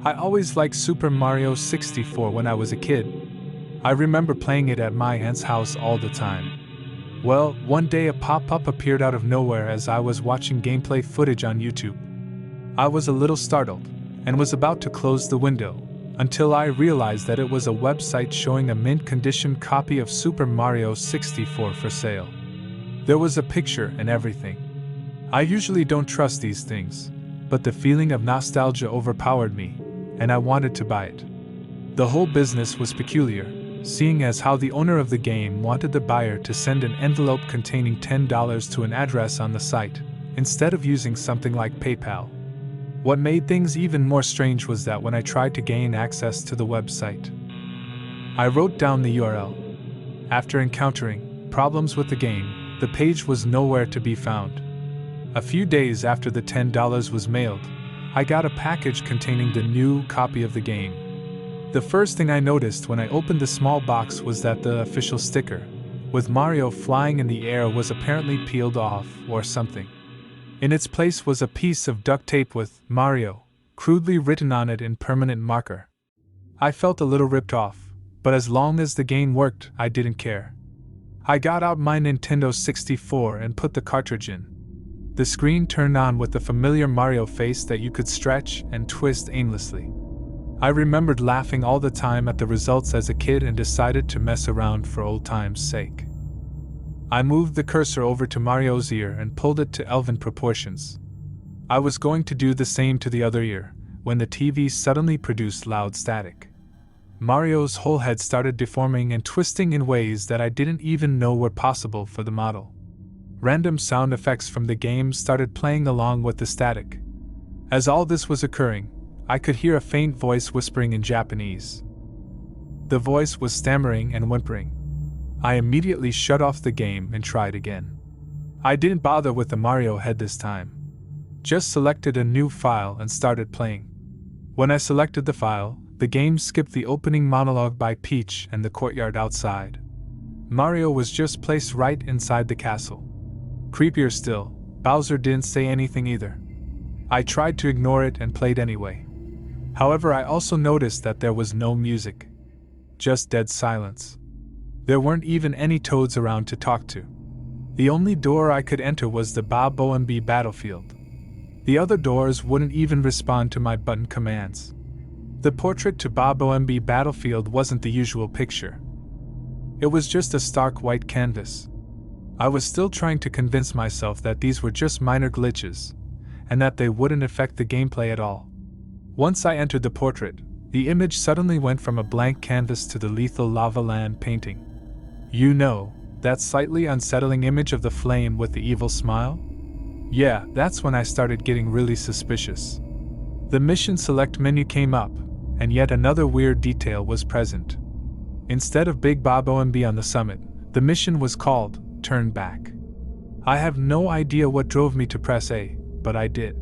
I always liked Super Mario 64 when I was a kid. I remember playing it at my aunt's house all the time. Well, one day a pop-up appeared out of nowhere as I was watching gameplay footage on YouTube. I was a little startled, and was about to close the window, until I realized that it was a website showing a mint-condition copy of Super Mario 64 for sale. There was a picture and everything. I usually don't trust these things, but the feeling of nostalgia overpowered me, and I wanted to buy it. The whole business was peculiar, seeing as how the owner of the game wanted the buyer to send an envelope containing $10 to an address on the site, instead of using something like PayPal. What made things even more strange was that when I tried to gain access to the website, I wrote down the URL. After encountering problems with the game, the page was nowhere to be found. A few days after the $10 was mailed, I got a package containing the new copy of the game. The first thing I noticed when I opened the small box was that the official sticker, with Mario flying in the air, was apparently peeled off or something. In its place was a piece of duct tape with Mario crudely written on it in permanent marker. I felt a little ripped off, but as long as the game worked, I didn't care. I got out my Nintendo 64 and put the cartridge in. The screen turned on with the familiar Mario face that you could stretch and twist aimlessly. I remembered laughing all the time at the results as a kid and decided to mess around for old time's sake. I moved the cursor over to Mario's ear and pulled it to elven proportions. I was going to do the same to the other ear, when the TV suddenly produced loud static. Mario's whole head started deforming and twisting in ways that I didn't even know were possible for the model. Random sound effects from the game started playing along with the static. As all this was occurring, I could hear a faint voice whispering in Japanese. The voice was stammering and whimpering. I immediately shut off the game and tried again. I didn't bother with the Mario head this time. Just selected a new file and started playing. When I selected the file, the game skipped the opening monologue by Peach and the courtyard outside. Mario was just placed right inside the castle. Creepier still, Bowser didn't say anything either. I tried to ignore it and played anyway. However, I also noticed that there was no music. Just dead silence. There weren't even any toads around to talk to. The only door I could enter was the Bob-omb battlefield. The other doors wouldn't even respond to my button commands. The portrait to Bob-omb battlefield wasn't the usual picture. It was just a stark white canvas. I was still trying to convince myself that these were just minor glitches, and that they wouldn't affect the gameplay at all. Once I entered the portrait, the image suddenly went from a blank canvas to the lethal lava land painting. You know, that slightly unsettling image of the flame with the evil smile? Yeah, that's when I started getting really suspicious. The mission select menu came up, and yet another weird detail was present. Instead of Big Bob-omb on the summit, the mission was called Turn Back. I have no idea what drove me to press A, but I did.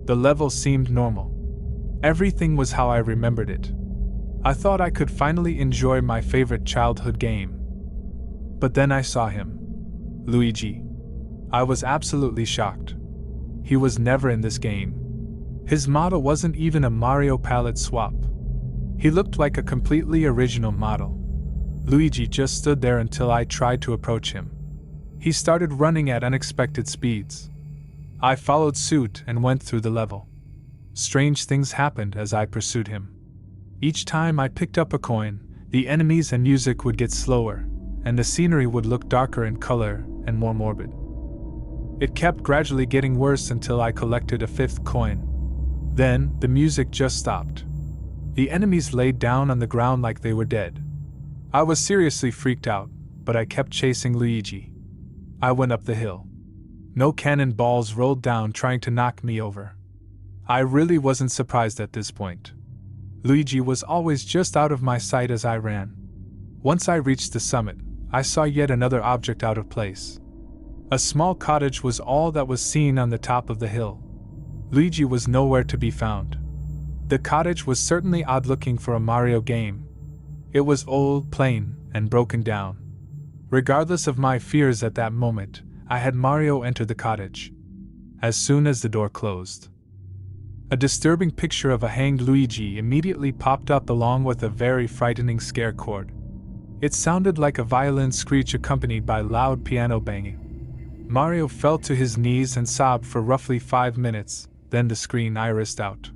The level seemed normal. Everything was how I remembered it. I thought I could finally enjoy my favorite childhood game. But then I saw him. Luigi. I was absolutely shocked. He was never in this game. His model wasn't even a Mario palette swap. He looked like a completely original model. Luigi just stood there until I tried to approach him. He started running at unexpected speeds. I followed suit and went through the level. Strange things happened as I pursued him. Each time I picked up a coin, the enemies and music would get slower, and the scenery would look darker in color and more morbid. It kept gradually getting worse until I collected a fifth coin. Then, the music just stopped. The enemies laid down on the ground like they were dead. I was seriously freaked out, but I kept chasing Luigi. I went up the hill. No cannonballs rolled down trying to knock me over. I really wasn't surprised at this point. Luigi was always just out of my sight as I ran. Once I reached the summit, I saw yet another object out of place. A small cottage was all that was seen on the top of the hill. Luigi was nowhere to be found. The cottage was certainly odd-looking for a Mario game. It was old, plain, and broken down. Regardless of my fears at that moment, I had Mario enter the cottage. As soon as the door closed, A disturbing picture of a hanged Luigi immediately popped up along with a very frightening scare chord. It sounded like a violin screech accompanied by loud piano banging. Mario fell to his knees and sobbed for roughly 5 minutes, then the screen irised out.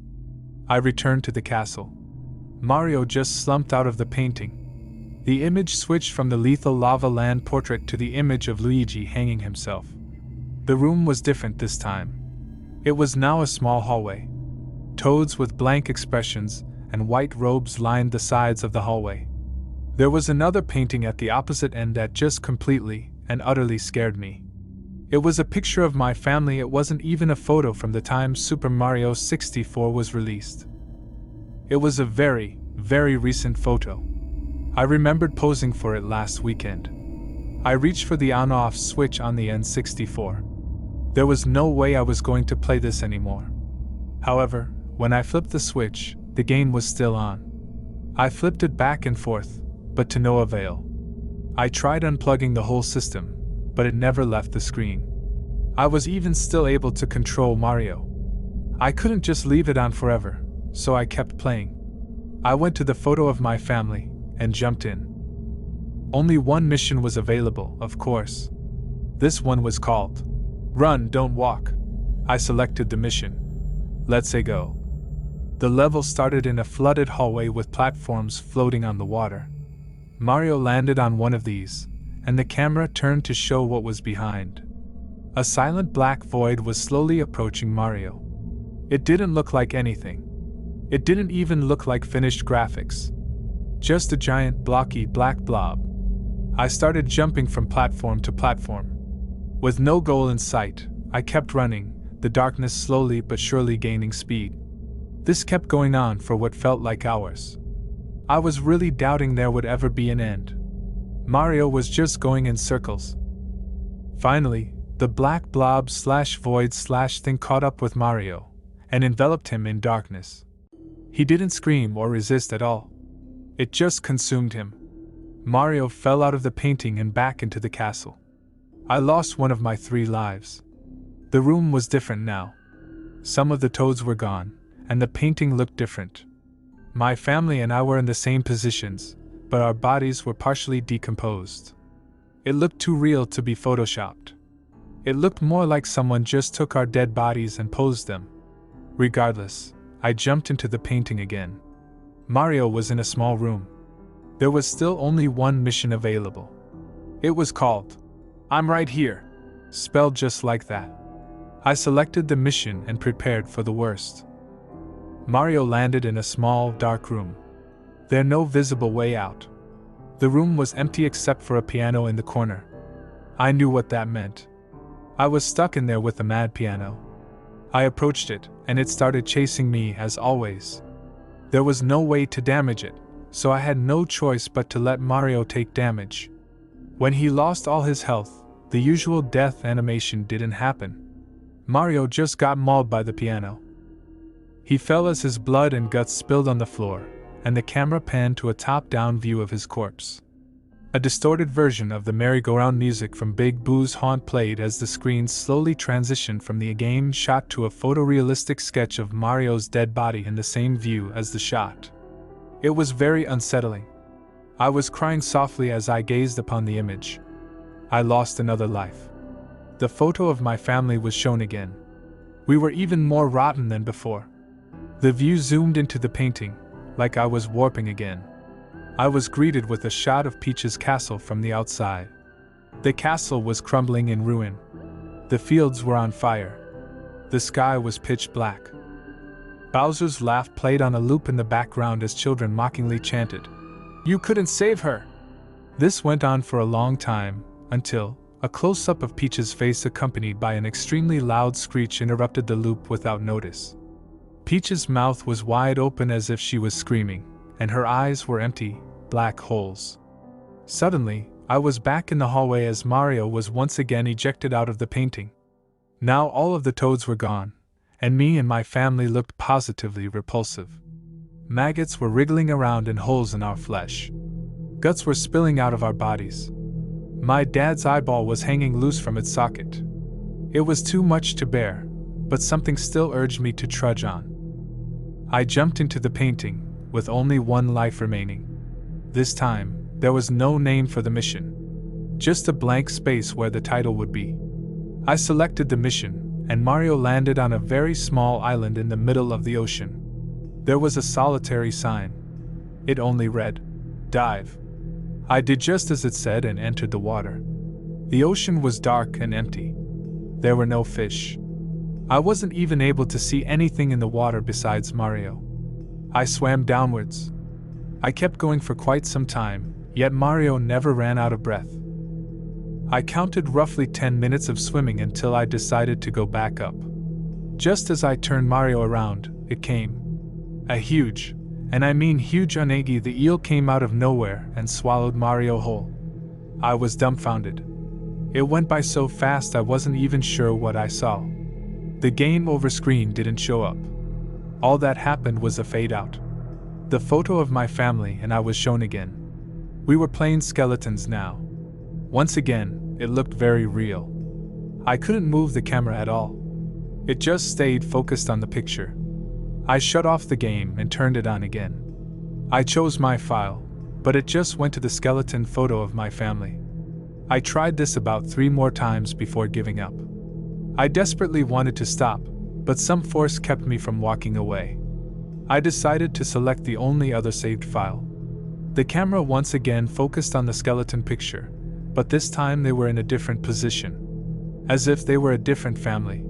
I returned to the castle. Mario just slumped out of the painting. The image switched from the lethal lava land portrait to the image of Luigi hanging himself. The room was different this time. It was now a small hallway. Toads with blank expressions and white robes lined the sides of the hallway. There was another painting at the opposite end that just completely and utterly scared me. It was a picture of my family. It wasn't even a photo from the time Super Mario 64 was released. It was a very, very recent photo. I remembered posing for it last weekend. I reached for the on-off switch on the N64. There was no way I was going to play this anymore. However, when I flipped the switch, the game was still on. I flipped it back and forth, but to no avail. I tried unplugging the whole system, but it never left the screen. I was even still able to control Mario. I couldn't just leave it on forever, so I kept playing. I went to the photo of my family and jumped in. Only one mission was available, of course. This one was called Run, Don't Walk. I selected the mission. Let's say go. The level started in a flooded hallway with platforms floating on the water. Mario landed on one of these, and the camera turned to show what was behind. A silent black void was slowly approaching Mario. It didn't look like anything. It didn't even look like finished graphics. Just a giant, blocky black blob. I started jumping from platform to platform. With no goal in sight, I kept running, the darkness slowly but surely gaining speed. This kept going on for what felt like hours. I was really doubting there would ever be an end. Mario was just going in circles. Finally, the black blob / void / thing caught up with Mario and enveloped him in darkness. He didn't scream or resist at all. It just consumed him. Mario fell out of the painting and back into the castle. I lost one of my 3 lives. The room was different now. Some of the toads were gone, and the painting looked different. My family and I were in the same positions, but our bodies were partially decomposed. It looked too real to be photoshopped. It looked more like someone just took our dead bodies and posed them. Regardless, I jumped into the painting again. Mario was in a small room. There was still only one mission available. It was called I'm Right Here, spelled just like that. I selected the mission and prepared for the worst. Mario landed in a small, dark room. There no visible way out. The room was empty except for a piano in the corner. I knew what that meant. I was stuck in there with the mad piano. I approached it, and it started chasing me as always. There was no way to damage it, so I had no choice but to let Mario take damage. When he lost all his health, the usual death animation didn't happen. Mario just got mauled by the piano. He fell as his blood and guts spilled on the floor, and the camera panned to a top-down view of his corpse. A distorted version of the merry-go-round music from Big Boo's Haunt played as the screen slowly transitioned from the game shot to a photorealistic sketch of Mario's dead body in the same view as the shot. It was very unsettling. I was crying softly as I gazed upon the image. I lost another life. The photo of my family was shown again. We were even more rotten than before. The view zoomed into the painting, like I was warping again. I was greeted with a shot of Peach's castle from the outside. The castle was crumbling in ruin. The fields were on fire. The sky was pitch black. Bowser's laugh played on a loop in the background as children mockingly chanted, "You couldn't save her!" This went on for a long time, until a close-up of Peach's face accompanied by an extremely loud screech interrupted the loop without notice. Peach's mouth was wide open as if she was screaming, and her eyes were empty, black holes. Suddenly, I was back in the hallway as Mario was once again ejected out of the painting. Now all of the toads were gone, and me and my family looked positively repulsive. Maggots were wriggling around in holes in our flesh. Guts were spilling out of our bodies. My dad's eyeball was hanging loose from its socket. It was too much to bear, but something still urged me to trudge on. I jumped into the painting, with only one life remaining. This time, there was no name for the mission. Just a blank space where the title would be. I selected the mission, and Mario landed on a very small island in the middle of the ocean. There was a solitary sign. It only read, "Dive." I did just as it said and entered the water. The ocean was dark and empty. There were no fish. I wasn't even able to see anything in the water besides Mario. I swam downwards. I kept going for quite some time, yet Mario never ran out of breath. I counted roughly 10 minutes of swimming until I decided to go back up. Just as I turned Mario around, it came. A huge, and I mean huge unagi, the eel, came out of nowhere and swallowed Mario whole. I was dumbfounded. It went by so fast I wasn't even sure what I saw. The game over screen didn't show up. All that happened was a fade out. The photo of my family and I was shown again. We were playing skeletons now. Once again, it looked very real. I couldn't move the camera at all. It just stayed focused on the picture. I shut off the game and turned it on again. I chose my file, but it just went to the skeleton photo of my family. I tried this about 3 more times before giving up. I desperately wanted to stop, but some force kept me from walking away. I decided to select the only other saved file. The camera once again focused on the skeleton picture, but this time they were in a different position. As if they were a different family.